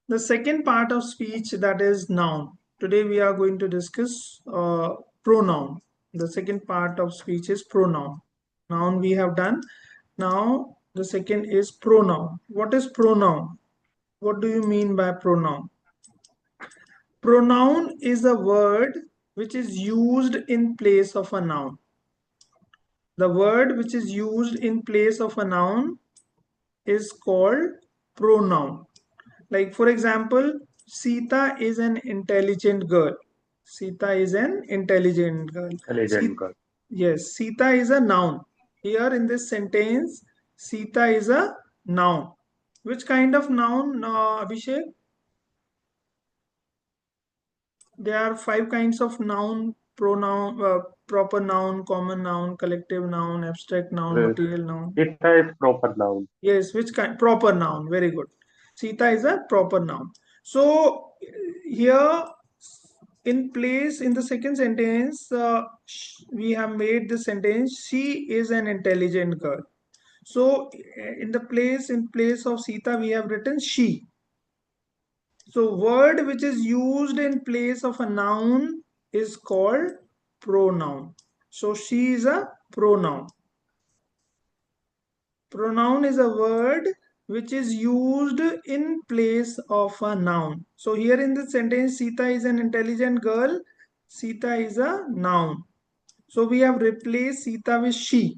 The second part of speech, that is noun. Today we are going to discuss pronoun. The second part of speech is pronoun. Noun we have done. Now the second is pronoun. What is pronoun? What do you mean by pronoun? Pronoun is a word which is used in place of a noun. The word which is used in place of a noun is called pronoun. Like for example, Sita is an intelligent girl. Sita is an intelligent girl. Intelligent girl. Yes, Sita is a noun. Here in this sentence, Sita is a noun. Which kind of noun, Abhishek? There are five kinds of noun: pronoun, proper noun, common noun, collective noun, abstract noun, Uh, material noun. Rita is proper noun. Yes, which kind? Proper noun. Very good. Sita is a proper noun. So here in place in the second sentence, we have made the sentence, she is an intelligent girl. So in place of Sita, we have written she. So word which is used in place of a noun is called pronoun. So she is a pronoun. Pronoun is a word which is used in place of a noun. So here in this sentence, Sita is an intelligent girl. Sita is a noun. So we have replaced Sita with she.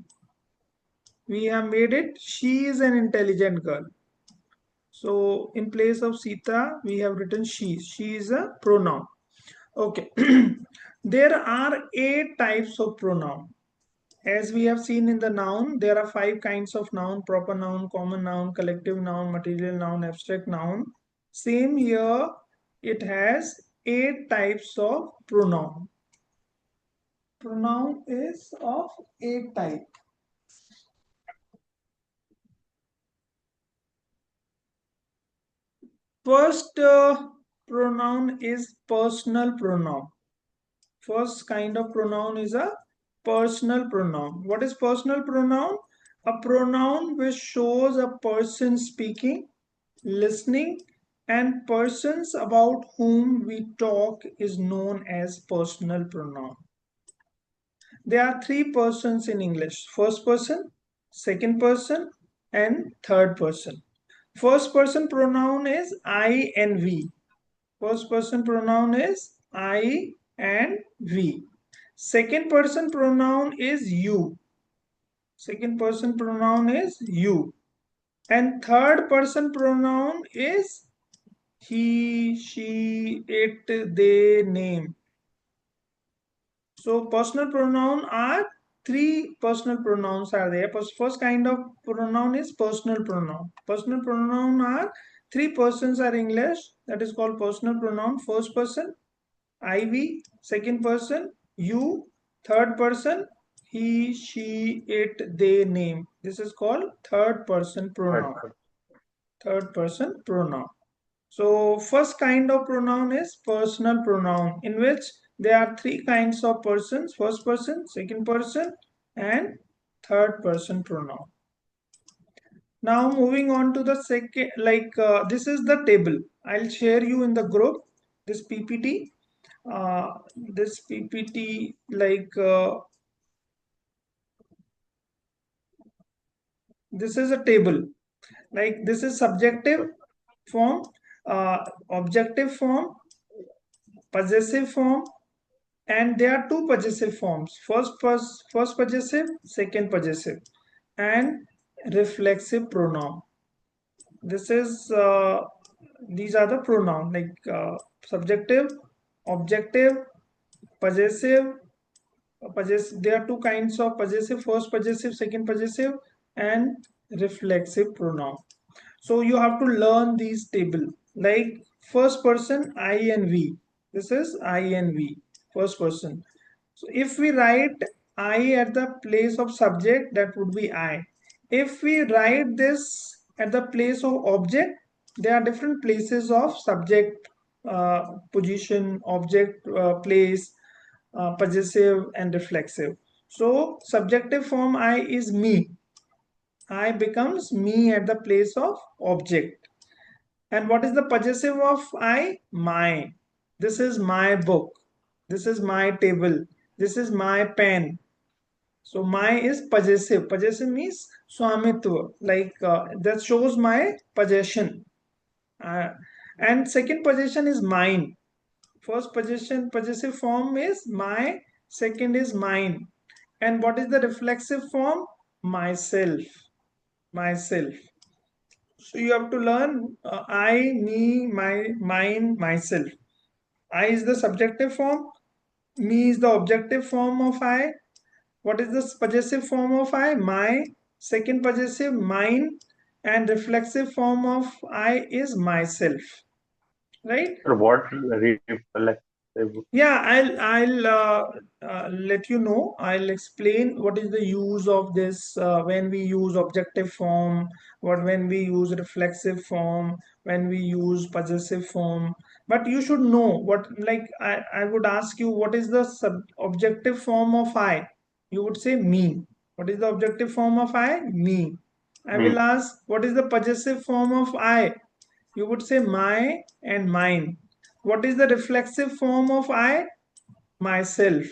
We have made it she is an intelligent girl. So in place of Sita, we have written she. She is a pronoun. Okay. There are 8 types of pronoun. As we have seen in the noun, there are 5 kinds of noun: proper noun, common noun, collective noun, material noun, abstract noun. Same here, it has 8 types of pronoun. Pronoun is of 8 types. First pronoun is personal pronoun. First kind of pronoun is a personal pronoun. What is personal pronoun? A pronoun which shows a person speaking, listening, and persons about whom we talk is known as personal pronoun. There are 3 persons in English: first person, second person, and third person. First person pronoun is I and we. First person pronoun is I and we. Second person pronoun is you. Second person pronoun is you. And third person pronoun is he, she, it, they, name. So personal pronoun are 3 personal pronouns are there. First kind of pronoun is personal pronoun. Personal pronoun are 3 persons are English. That is called personal pronoun. First person, I, we. Second person, you. Third person, he, she, it, they, name. This is called third person Third pronoun. person. Third person pronoun. So first kind of pronoun is personal pronoun, in which there are 3 kinds of persons: first person, second person, and third person pronoun. Now moving on to the second, this is the table. I'll share you in the group this PPT. This PPT, this is a table. Like this is subjective form, objective form, possessive form, and there are 2 possessive forms: first possessive, second possessive, and reflexive pronoun. This is these are the pronoun, subjective, objective, possessive. There are 2 kinds of possessive: first possessive, second possessive, and reflexive pronoun. So you have to learn these table. Like first person, I and we. This is I and we, first person. So if we write I at the place of subject, that would be I. If we write this at the place of object, there are different places of subject, position, object, place, possessive, and reflexive. So subjective form I is me. I becomes me at the place of object. And what is the possessive of I? My. This is my book. This is my table. This is my pen. So my is possessive. Possessive means swamitva, like that shows my possession. Uh, and second possession is mine. First possession possessive form is my. Second is mine. And what is the reflexive form? Myself. Myself. So you have to learn I, me, my, mine, myself. I is the subjective form. Me is the objective form of I. What is the possessive form of I? My. Second possessive, mine. And reflexive form of I is myself. Right? Sir, what reflexive Yeah, I'll let you know. I'll explain what is the use of this when we use objective form, what when we use reflexive form, when we use possessive form. But you should know what, like I would ask you, what is the objective form of I? You would say me. What is the objective form of I? Me. I will me? ask, what is the possessive form of I? You would say my and mine. What is the reflexive form of I? Myself.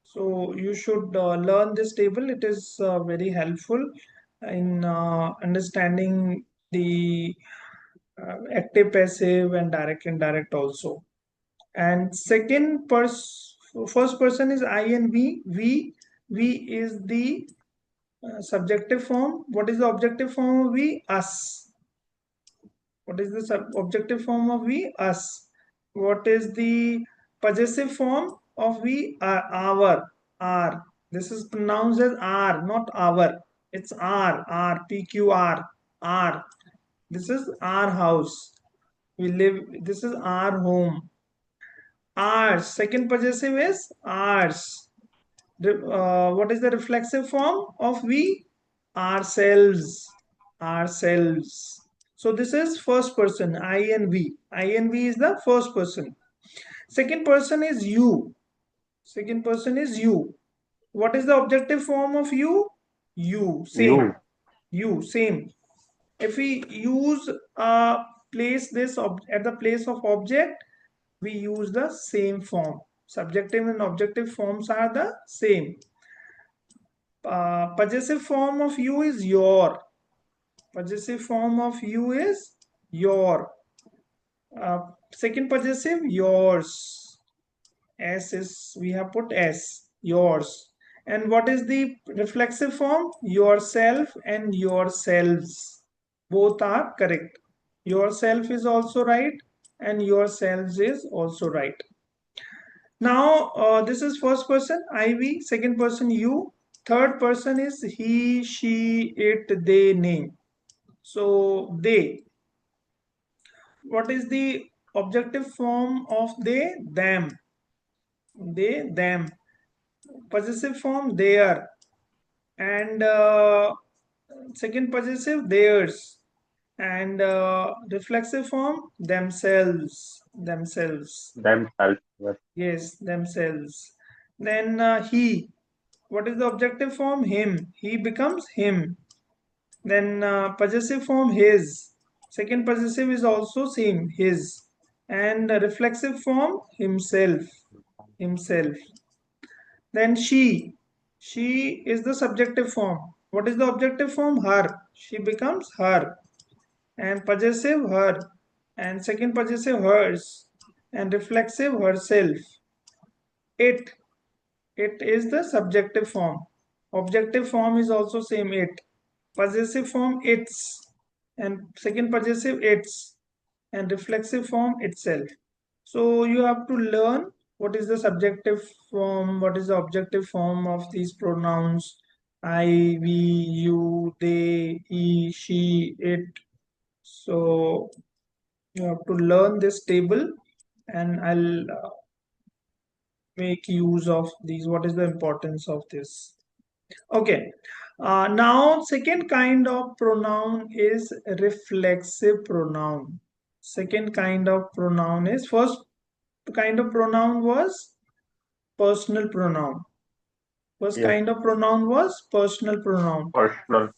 So you should learn this table. It is very helpful in understanding the active, passive, and direct, indirect also. And first person is I and we. We is the subjective form. What is the objective form of we? Us. What is the objective form of we? Us. What is the possessive form of we? Our. Our. This is pronounced as R, not our. It's R. R. PQR. R. This is our house. We live. This is our home. Ours. Second possessive is ours. What is the reflexive form of we? Ourselves. Ourselves. So this is first person, I and we. I and we is the first person. Second person is you. Second person is you. What is the objective form of you? You. Same. You. You. Same. If we use place this at the place of object, we use the same form. Subjective and objective forms are the same. Possessive form of you is your. Possessive form of you is your. Second possessive, yours. S is, we have put S, yours. And what is the reflexive form? Yourself and yourselves. Both are correct. Yourself is also right and yourselves is also right. Now, this is first person, I, we, second person, you. Third person is he, she, it, they, name. So, they. What is the objective form of they? Them. They, them. Possessive form, their. And second possessive, theirs. And reflexive form, themselves. Themselves. Themselves. Yes. Yes, themselves. Then he. What is the objective form? Him. He becomes him. Then possessive form, his. Second possessive is also same, his. And reflexive form, himself. Himself. Then she. She is the subjective form. What is the objective form? Her. She becomes her. And possessive, her. And second possessive, hers. And reflexive, herself. It. It is the subjective form. Objective form is also same, it. Possessive form, its. And second possessive, its. And reflexive form, itself. So you have to learn what is the subjective form, what is the objective form of these pronouns. I, we, you, they, he, she, it. So you have to learn this table, and I'll make use of these. What is the importance of this? Okay. Now, second kind of pronoun is reflexive pronoun. Second kind of pronoun is, first kind of pronoun was personal pronoun. First Yes. kind of pronoun was personal pronoun. Personal.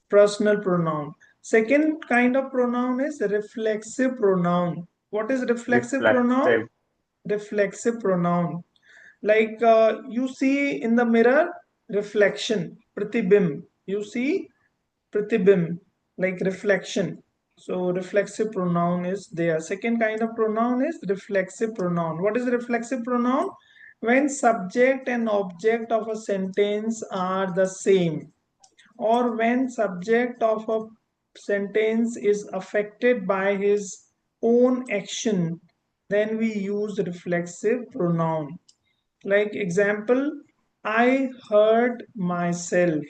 Personal pronoun. Second kind of pronoun is reflexive pronoun. What is reflexive pronoun? Reflexive. Reflexive pronoun. Like you see in the mirror, reflection, pratibimb. You see pratibimb, like reflection. So reflexive pronoun is there. Second kind of pronoun is reflexive pronoun. What is reflexive pronoun? When subject and object of a sentence are the same, or when subject of a sentence is affected by his own action, then we use reflexive pronoun. Like example, I hurt myself.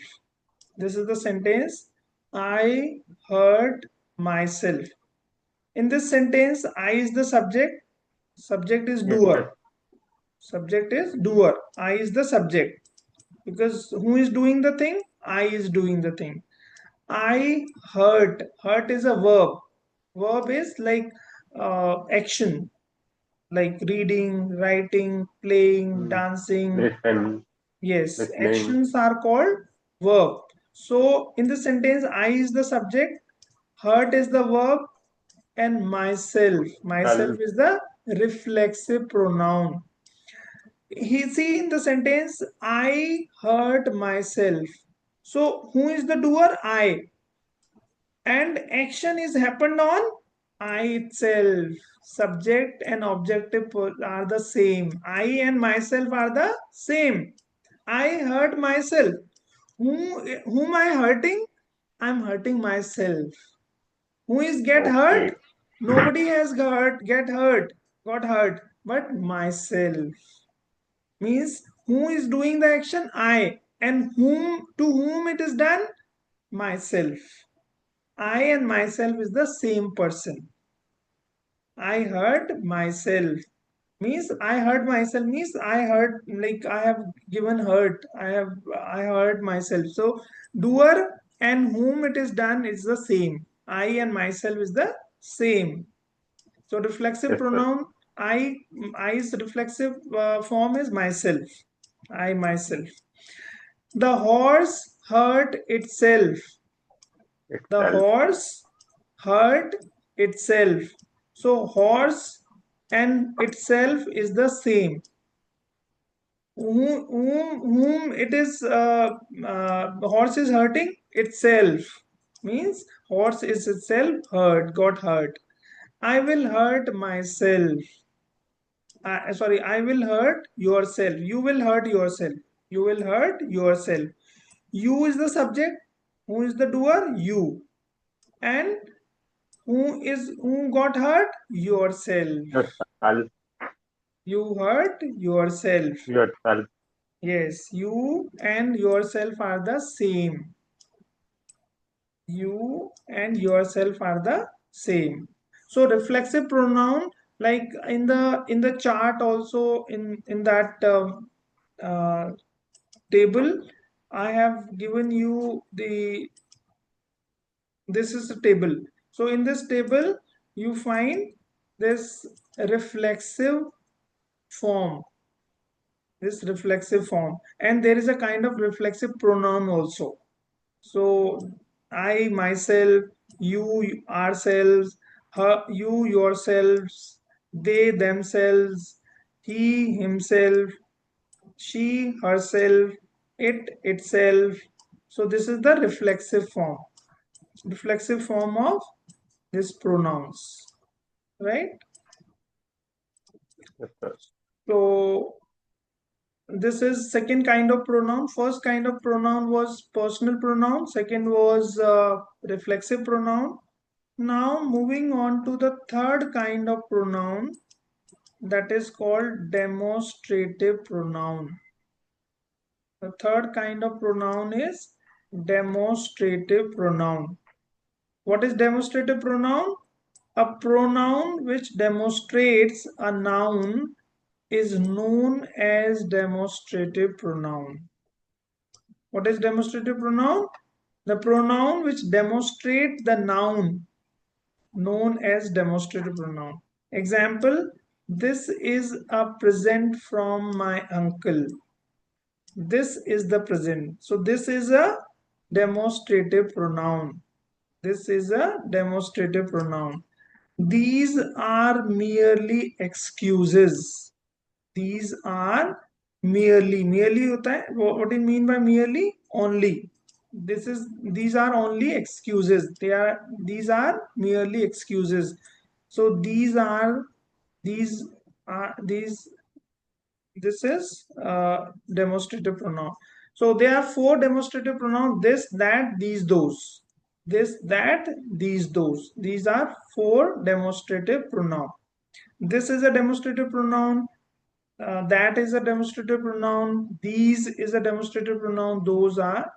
This is the sentence, I hurt myself. In this sentence, I is the subject, subject is Yes, doer. yes. Subject is doer, I is the subject. Because who is doing the thing? I is doing the thing. I hurt. Hurt is a verb. Verb is like action, like reading, writing, playing, Mm. dancing. Listen, Yes, listening. actions are called verb. So in the sentence, I is the subject, hurt is the verb, and myself. Myself Self. is the reflexive pronoun. He see in the sentence, I hurt myself. So who is the doer? I. And action is happened on I itself. Subject and objective are the same. I and myself are the same. I hurt myself. Whom I hurting? I'm hurting myself. Who is get hurt? Okay. Nobody has got hurt, but myself. Means who is doing the action? I. And whom, to whom it is done? Myself. I and myself is the same person. I hurt myself. Means I hurt myself means I hurt, like I have given hurt. I hurt myself. So doer and whom it is done is the same. I and myself is the same. So reflexive Yes, sir. pronoun, I I's reflexive form is myself. I myself. The horse hurt itself. The Itself. horse hurt itself. So horse and itself is the same. Whom it is, horse is hurting itself. Means horse is itself hurt, got hurt. I will hurt myself. Sorry, I will hurt yourself. You will hurt yourself. You will hurt yourself. You is the subject. Who is the doer? You. And who got hurt? Yourself. Yourself. You hurt yourself. Yourself. Yes, you and yourself are the same. You and yourself are the same. So reflexive pronoun, like in the chart also, in that uh, table, I have given you the, this is a table. So in this table you find this reflexive form, this reflexive form, and there is a kind of reflexive pronoun also. So I myself, you ourselves, her you yourselves, they themselves, he himself, she herself, it itself. So this is the reflexive form of these pronouns, right? Yes, sir. So this is second kind of pronoun. First kind of pronoun was personal pronoun. Second was reflexive pronoun. Now moving on to the third kind of pronoun, that is called demonstrative pronoun. The third kind of pronoun is demonstrative pronoun. What is demonstrative pronoun? A pronoun which demonstrates a noun is known as demonstrative pronoun. What is demonstrative pronoun? The pronoun which demonstrates the noun, known as demonstrative pronoun. Example, this is a present from my uncle. This is the present. So this is a demonstrative pronoun. This is a demonstrative pronoun. These are merely excuses. These are merely होता है. What do you mean by merely? Only. These are only excuses. These are merely excuses. So these these this is demonstrative pronoun. So there are four demonstrative pronouns: this, that, these, those. This, that, these, those. These are four demonstrative pronoun. This is a demonstrative pronoun. That is a demonstrative pronoun. These is a demonstrative pronoun. Those are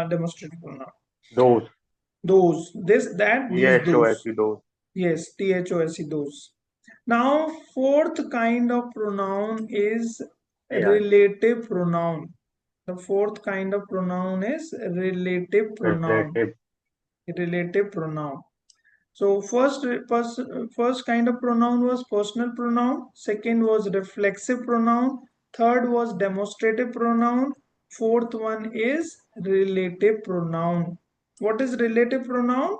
demonstrative pronoun. Those. Those. This, that, these, those. THOSE, those. Yes, THOSE, those. Now, fourth kind of pronoun is AI. relative pronoun. The fourth kind of pronoun is relative pronoun. Relative. Relative pronoun. So first kind of pronoun was personal pronoun. Second was reflexive pronoun. Third was demonstrative pronoun. Fourth one is relative pronoun. What is relative pronoun?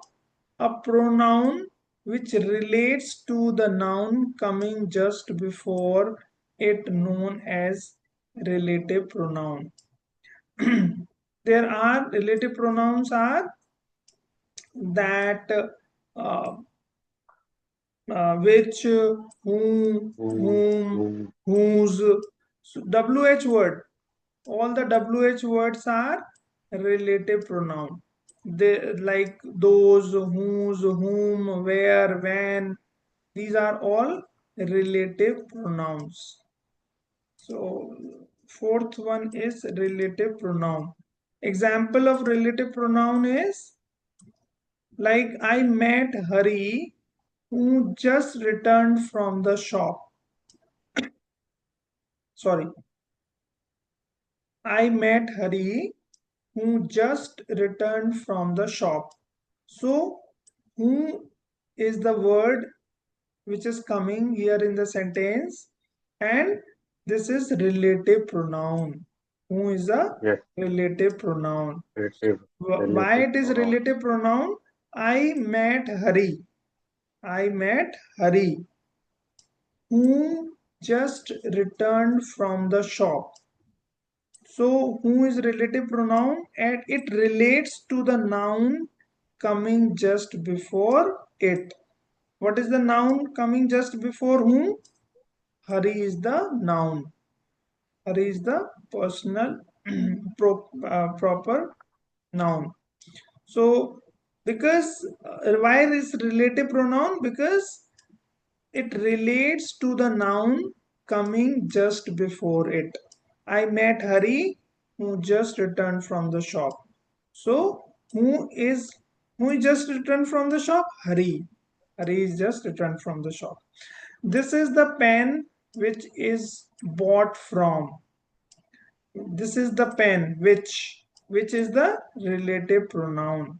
A pronoun which relates to the noun coming just before it, known as relative pronoun. There are relative pronouns are that uh, which, whom, Who. whom, Who. whose. So, WH word. All the WH words are relative pronoun. They like those, whose, whom, where, when. These are all relative pronouns. So fourth one is relative pronoun. Example of relative pronoun is like I met Hari who just returned from the shop. Sorry. I met Hari who just returned from the shop. So who is the word which is coming here in the sentence, and this is relative pronoun. Who is a Yes. relative pronoun? Relative. Why Relative it is pronoun. relative pronoun? I met Hari. I met Hari who just returned from the shop. So who is relative pronoun, and it relates to the noun coming just before it. What is the noun coming just before whom? Hari is the noun. Hari is the personal proper noun. So because why is relative pronoun? Because it relates to the noun coming just before it. I met Hari who just returned from the shop. So who just returned from the shop? Hari. Hari is just returned from the shop. This is the pen which is bought from. This is the pen which is the relative pronoun.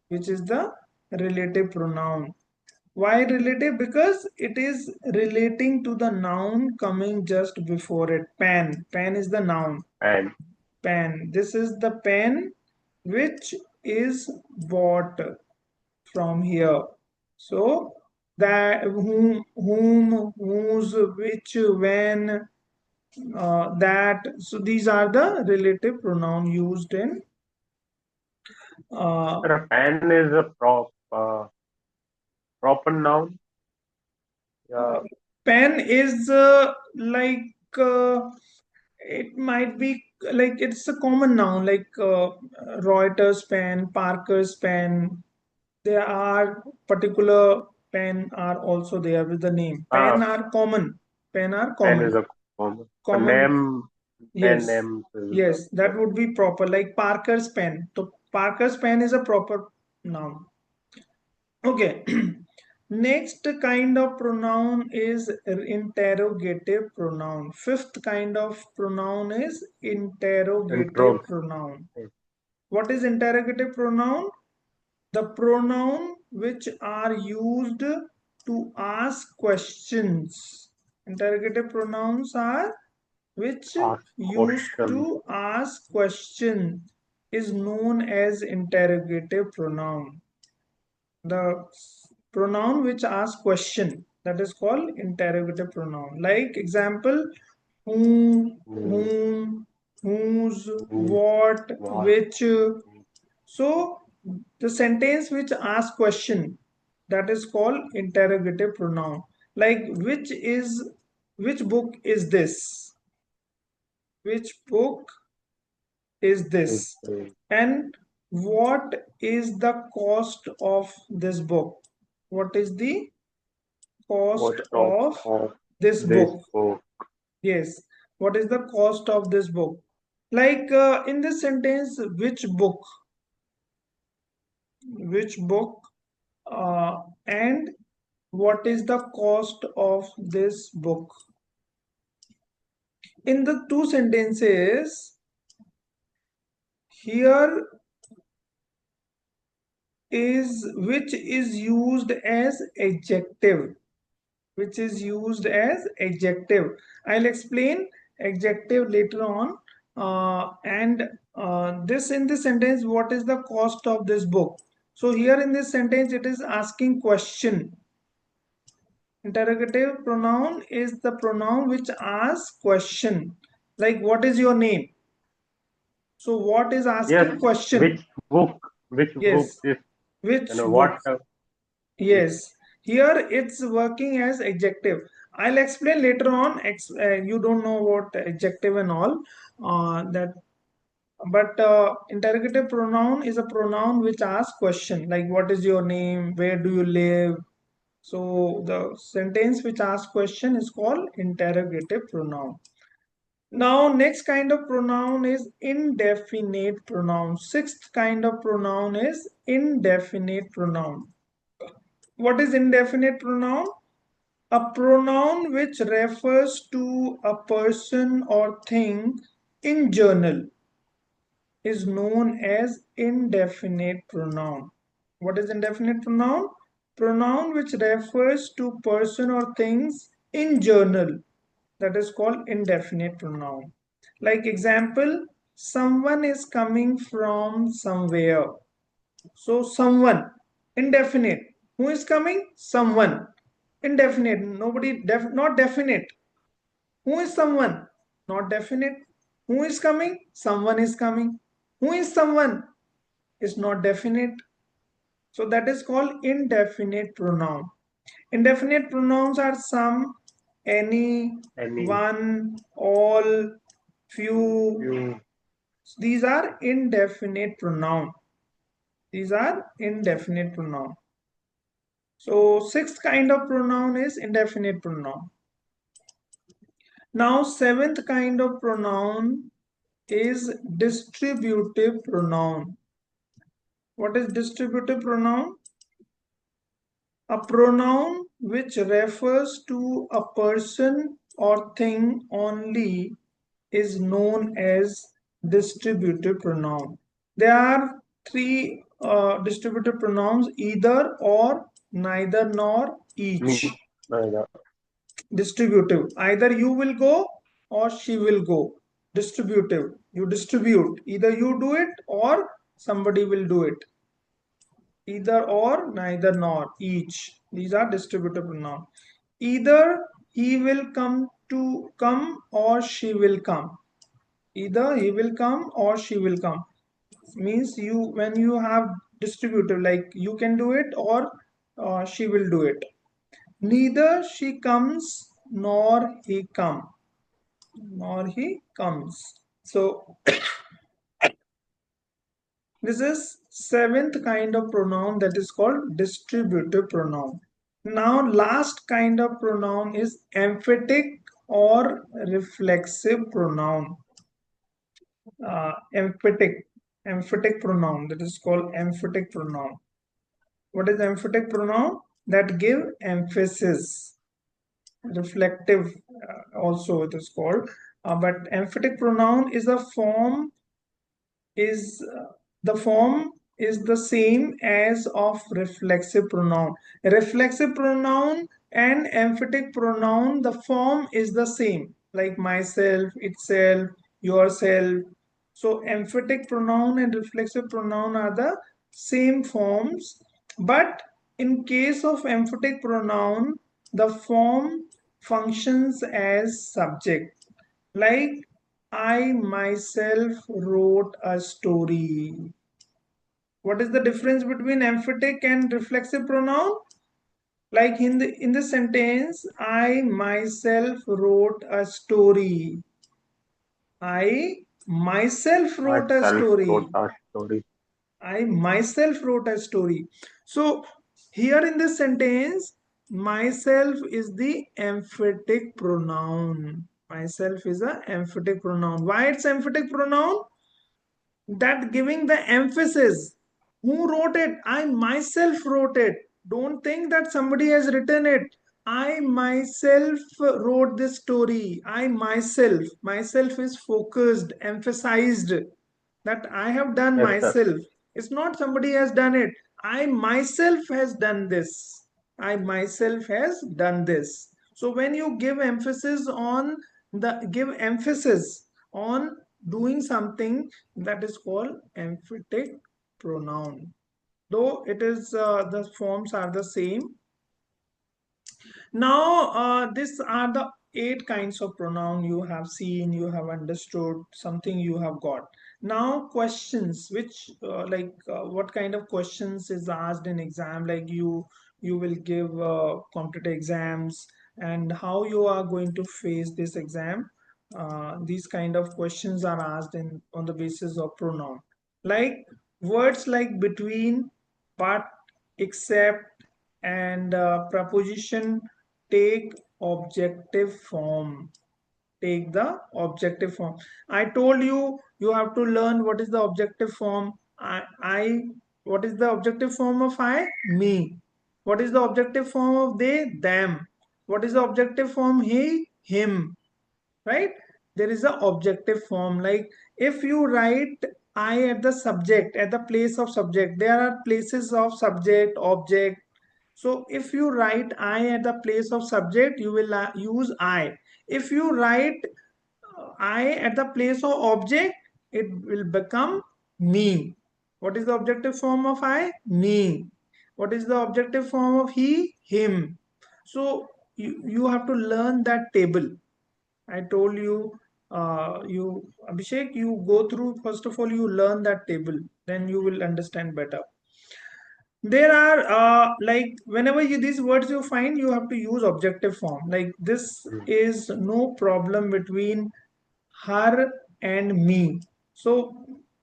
Which is the relative pronoun. Why relative? Because it is relating to the noun coming just before it. Pen. Pen is the noun. And Pen. This is the pen which is bought from here. So that whom, whose, which, when, that. So these are the relative pronoun used in. Uh, a pen is a proper noun. uh, Yeah. pen is like it might be like it's a common noun like Reuters pen, Parker's pen. There are particular pen are also there with the name. Pen Ah, are common. Pen are pen is common. a common. A Common. name. Pen Yes. names is a Yes, that would proper. be proper. Like Parker's pen. So Parker's pen is a proper noun. Okay. Next kind of pronoun is interrogative pronoun. Fifth kind of pronoun is interrogative Intro. pronoun. What is interrogative pronoun? The pronoun which are used to ask questions. Interrogative pronouns are which Ask used question. to ask question is known as interrogative pronoun. The pronoun which asks question, that is called interrogative pronoun. Like example, whom, whose, what, which. So the sentence which asks question, that is called interrogative pronoun. Like which book is this? Which book is this? And what is the cost of this book? What is the cost of this book? Yes, what is the cost of this book? Like in this sentence, which book, and what is the cost of this book? In the two sentences, here is which is used as adjective, which is used as adjective. I'll explain adjective later on. And this in this sentence, what is the cost of this book? So here in this sentence, it is asking question. Interrogative pronoun is the pronoun which asks question. Like, what is your name? So what is asking question? Which book? Which book Yes. is, Which what? book? Yes. Here it's working as adjective. I'll explain later on. You don't know what adjective and all. That, but interrogative pronoun is a pronoun which asks question, like what is your name? Where do you live? So the sentence which asks question is called interrogative pronoun. Now, next kind of pronoun is indefinite pronoun. Sixth kind of pronoun is indefinite pronoun. What is indefinite pronoun? A pronoun which refers to a person or thing in general is known as indefinite pronoun. What is indefinite pronoun? Pronoun which refers to person or things in general, that is called indefinite pronoun. Like example, someone is coming from somewhere. So someone, indefinite. Who is coming? Someone. Indefinite. Nobody, not definite. Who is someone? Not definite. Who is coming? Someone is coming. Who is someone? Is not definite. So that is called indefinite pronoun. Indefinite pronouns are some, any, one, all, few. These are indefinite pronoun. These are indefinite pronoun. So sixth kind of pronoun is indefinite pronoun. Now seventh kind of pronoun is distributive pronoun. What is distributive pronoun? A pronoun which refers to a person or thing only is known as distributive pronoun. There are three distributive pronouns: either, or, neither, nor, each. Distributive, either you will go or she will go. Distributive, you distribute, either you do it or somebody will do it. Either, or, neither, nor, each. These are distributive pronouns. Either he will come or she will come. Either he will come or she will come. Means you, when you have distributive, like you can do it or she will do it. Neither she comes nor he comes. So this is seventh kind of pronoun, that is called distributive pronoun. Now last kind of pronoun is emphatic or reflexive pronoun. Emphatic pronoun, that is called emphatic pronoun. What is emphatic pronoun? That give emphasis. Reflective also it is called. But emphatic pronoun is a form is the form is the same as of reflexive pronoun. Reflexive pronoun and emphatic pronoun, the form is the same, like myself, itself, yourself. So emphatic pronoun and reflexive pronoun are the same forms, but In case of emphatic pronoun, the form functions as subject. Like, I myself wrote a story. What is the difference between emphatic and reflexive pronoun? Like in the sentence, I myself wrote a story. I myself wrote a Myself wrote story. a story. I myself wrote a story. So here in this sentence, myself is the emphatic pronoun. Myself is an emphatic pronoun. Why it's emphatic pronoun? That giving the emphasis. Who wrote it? I myself wrote it. Don't think that somebody has written it. I myself wrote this story. Myself is focused, emphasized, that I have done Yes, sir. myself. It's not somebody has done it. I myself has done this. I myself has done this. So when you give emphasis on doing something, that is called emphatic pronoun. Though it is the forms are the same. Now, these are the 8 kinds of pronoun you have seen, you have understood, something you have got. Now, questions, which what kind of questions is asked in exam? Like you will give competitive exams, and how you are going to face this exam. These kind of questions are asked in on the basis of pronoun. Like words like between, but, except, and preposition take objective form. Take the objective form. I told you, you have to learn what is the objective form. I What is the objective form of I? Me. What is the objective form of they? Them. What is the objective form? He, him. Right? There is a objective form. Like if you write I at the subject, at the place of subject, there are places of subject, object. So if you write I at the place of subject, you will use I. If you write I at the place of object, it will become me. What is the objective form of I? Me. What is the objective form of he? Him. So you have to learn that table. I told you, Abhishek, you go through, first of all, you learn that table, then you will understand better. There are like whenever these words you find, you have to use objective form. Like this Mm. is no problem between her and me. So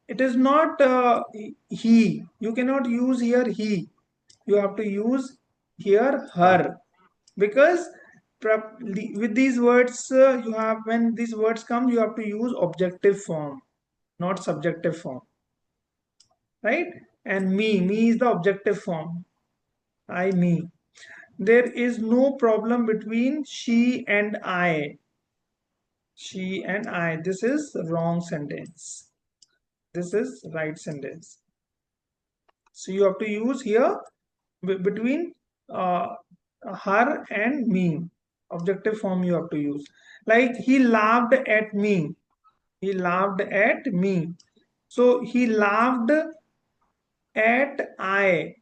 it is not he. You cannot use here he. You have to use here Uh, her, because with these words you have, when these words come, you have to use objective form, not subjective form, right? And me is the objective form. I, me. There is no problem between she and I. She and I. This is wrong sentence. This is right sentence. So you have to use here between uh, her and me. Objective form you have to use. Like he laughed at me. He laughed at me. So he laughed at I.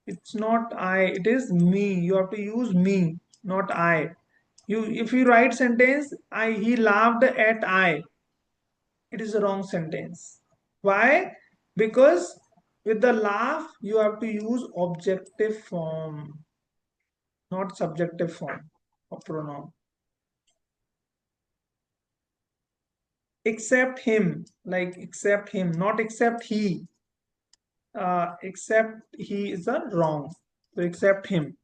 It's not I, it is me. You have to use me, not I. You if you write sentence I he laughed at I, it is a wrong sentence. Why? Because with the laugh you have to use objective form, not subjective form of pronoun. Except him, like except him, not except he. Except he is a wrong. So except him.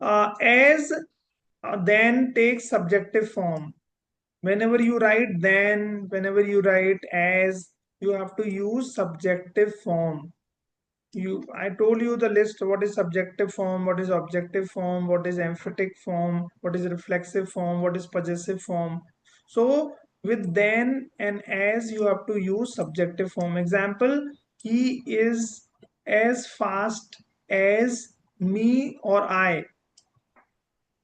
As then takes subjective form. Whenever you write then, whenever you write as, you have to use subjective form. I told you the list, what is subjective form, what is objective form, what is emphatic form, what is reflexive form, what is possessive form. So with then and as, you have to use subjective form. Example, he is as fast as me or I.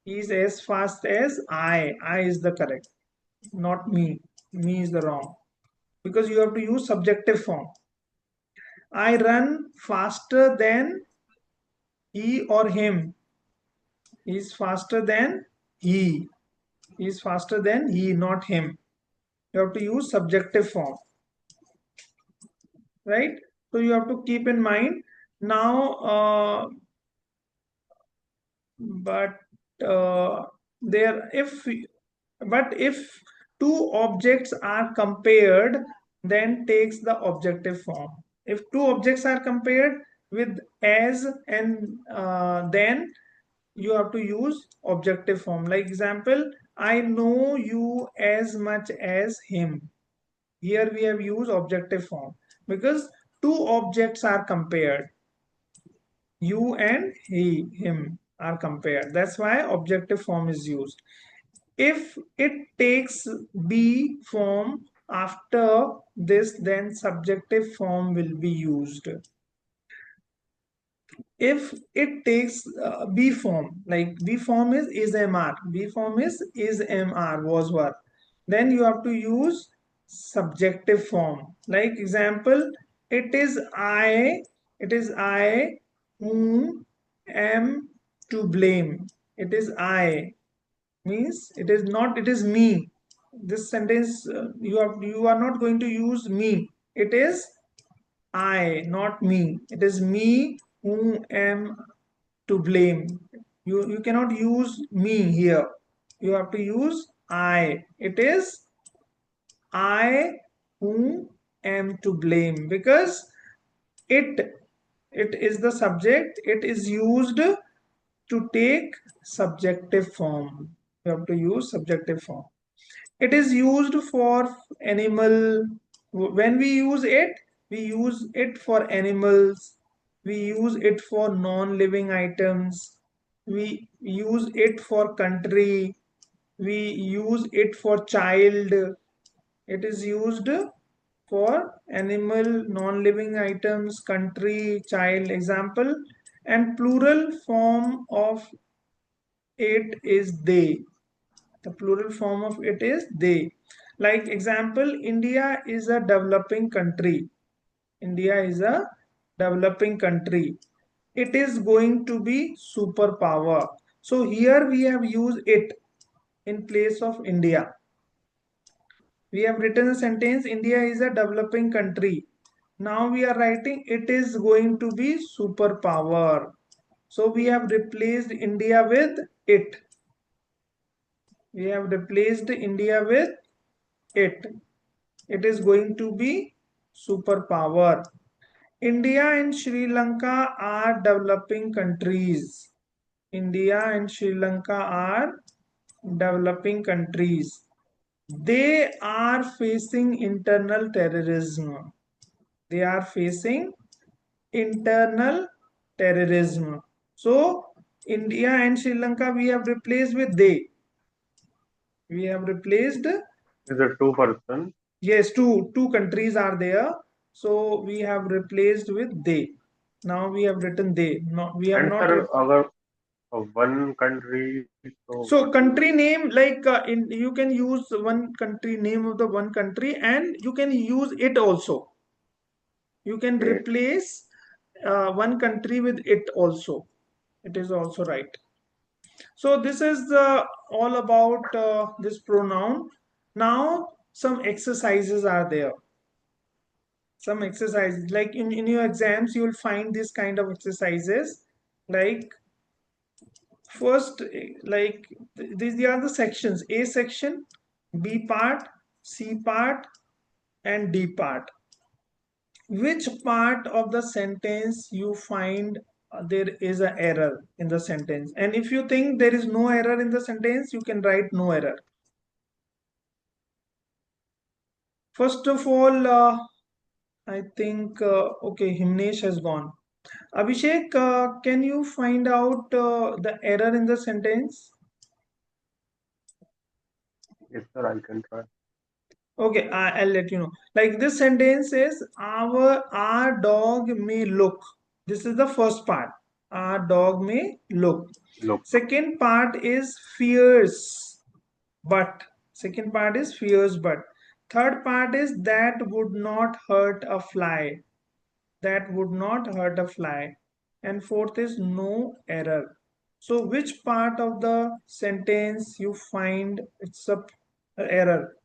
He is as fast as I is the correct, not me. Me is the wrong, because you have to use subjective form. I run faster than he or him is faster than he. He is faster than he, not him. You have to use subjective form, right? So you have to keep in mind now, but there if two objects are compared, then takes the objective form. If two objects are compared with as and then you have to use objective form. Like example, I know you as much as him. Here we have used objective form because two objects are compared. You and him are compared. That's why objective form is used. If it takes be form after this, then subjective form will be used. If it takes be form, like be form is mr, be form is mr, was were, then you have to use subjective form. Like example, it is I, it is I whom am to blame. It is I means it is not, it is me. This sentence you are not going to use me. It is I, not me. It is me who am to blame. You cannot use me here. You have to use I. It is I who am to blame because it it is the subject. It is used to take subjective form. You have to use subjective form. It is used for animal. When we use it for animals. We use it for non-living items. We use it for country. We use it for child. It is used for animal, non-living items, country, child. Example, and plural form of it is they. The plural form of it is they. Like example, India is a developing country. India is a developing country. It is going to be superpower. So here we have used it in place of India. We have written a sentence, India is a developing country. Now we are writing it is going to be superpower. So we have replaced India with it. We have replaced India with it. It is going to be superpower. India and Sri Lanka are developing countries. India and Sri Lanka are developing countries. They are facing internal terrorism. They are facing internal terrorism. So, India and Sri Lanka we have replaced with they. We have replaced, Is a two person. yes, two countries are there. So, we have replaced with they. Now we have written they. No, we have And not. sir, our one country, so So what we country use? name, like in you can use one country name of the one country, and you can use it also. You can Okay. replace one country with it also. It is also right. So this is all about this pronoun. Now some exercises are there. Some exercises like in your exams you will find this kind of exercises. Like first, like these are the sections: A section, B part, C part, and D part. Which part of the sentence you find there is an error in the sentence? And if you think there is no error in the sentence, you can write no error. First of all, I think, okay, Himnesh has gone. Abhishek, can you find out the error in the sentence? Yes, sir, I can try. Okay, I'll let you know. Like this sentence says, our dog may look. This is the first part. Our dog may look. Look, Second part is fierce, but. Second part is fierce, but. Third part is that would not hurt a fly. That would not hurt a fly. and fourth is no error. So which part of the sentence you find it's a error?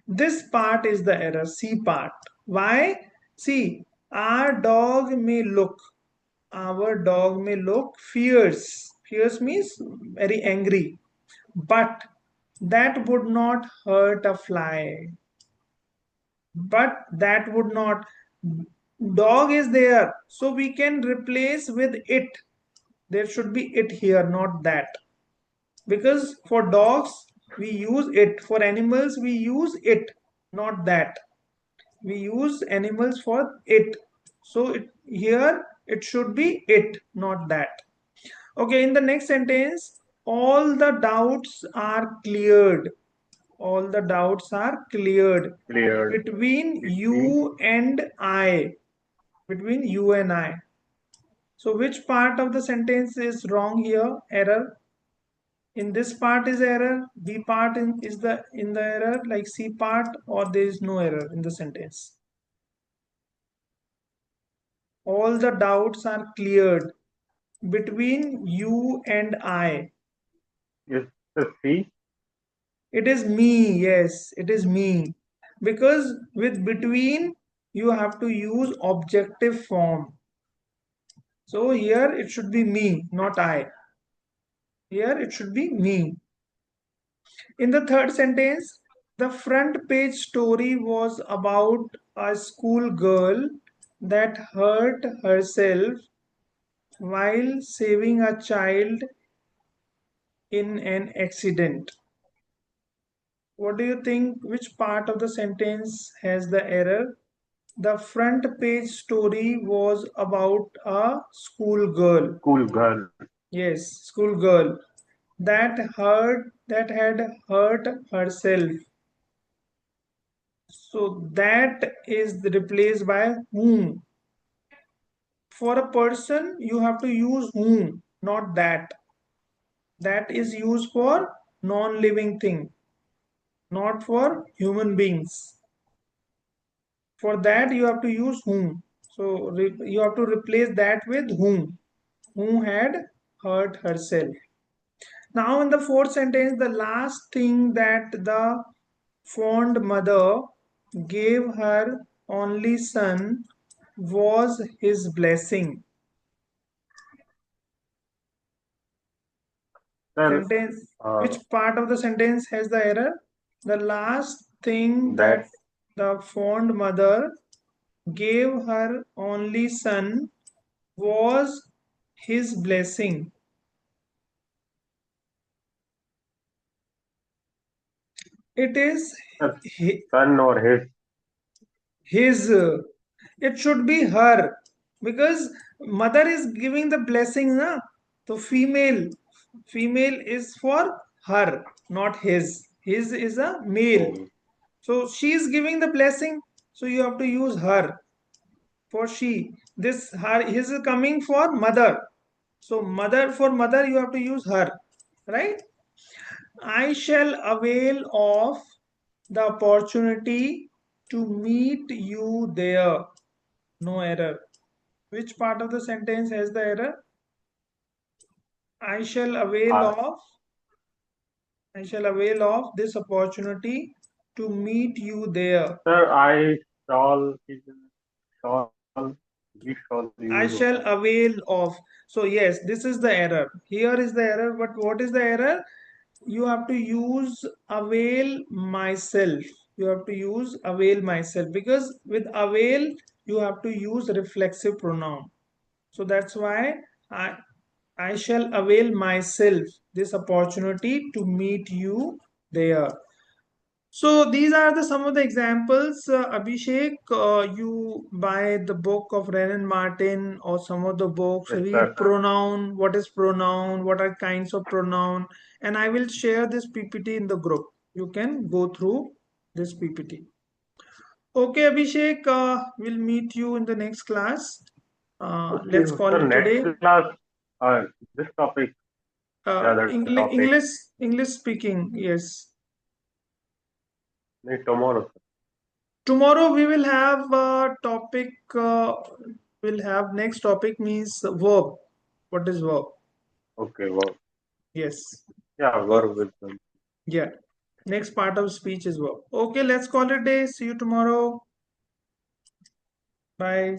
This part is the error, C part. Why? See, our dog may look fierce. Fierce means very angry. But that would not hurt a fly. But that would not. Dog is there. So we can replace with it. There should be it here, not that. Because for dogs, we use it. For animals, we use it, not that. We use animals for it. So here it should be it, not that. Okay, in the next sentence, all the doubts are cleared. All the doubts are cleared cleared between between you and I. Between you and I. So which part of the sentence is wrong here? Error. In this part is error. B part is the in the error, like C part, or there is no error in the sentence. All the doubts are cleared between you and I. is the C. It is me, yes, it is me. Because with between, you have to use objective form. So here it should be me, not I. Here it should be me. In the third sentence, the front page story was about a school girl that hurt herself while saving a child in an accident. What do you think? Which part of the sentence has the error? The front page story was about a school girl. School girl. Yes, school girl that had hurt herself. So that is replaced by whom. For a person, you have to use whom, not that. That is used for non-living thing, not for human beings. For that, you have to use whom. So you have to replace that with whom had hurt herself. Now, in the fourth sentence, the last thing that the fond mother gave her only son was his blessing. Sir, Sentence. uh, Which part of the sentence has the error? The last thing that the fond mother gave her only son was his blessing. It is the son or his. It should be her because mother is giving the blessing, na? So female is for her, not his. His is a male. his. So she is giving the blessing. So you have to use her for she. This her his is coming for mother. So mother for mother you have to use her, right? I shall avail of the opportunity to meet you there. No error. Which part of the sentence has the error? I shall avail Uh, of I shall avail of this opportunity to meet you there. sir, I shall, shall, we shall use I shall avail of. So yes, this is the error. Here is the error, but what is the error? You have to use avail myself. You have to use avail myself because with avail you have to use reflexive pronoun. So that's why I I shall avail myself this opportunity to meet you there. So these are the some of the examples. Abhishek, you buy the book of Renan Martin or some of the books, yes, read sir. pronoun, what is pronoun, what are kinds of pronoun, and I will share this PPT in the group. You can go through this PPT. Okay, Abhishek, we'll meet you in the next class. Okay, Let's call sir, it next today. class, this topic, the other topic, English speaking, yes. tomorrow, sir. Tomorrow we will have a topic. we'll have next topic means verb. What is verb? Okay, verb. Yes. Yeah, verb with them. Yeah. Next part of speech is verb. Okay, let's call it a day. See you tomorrow. Bye.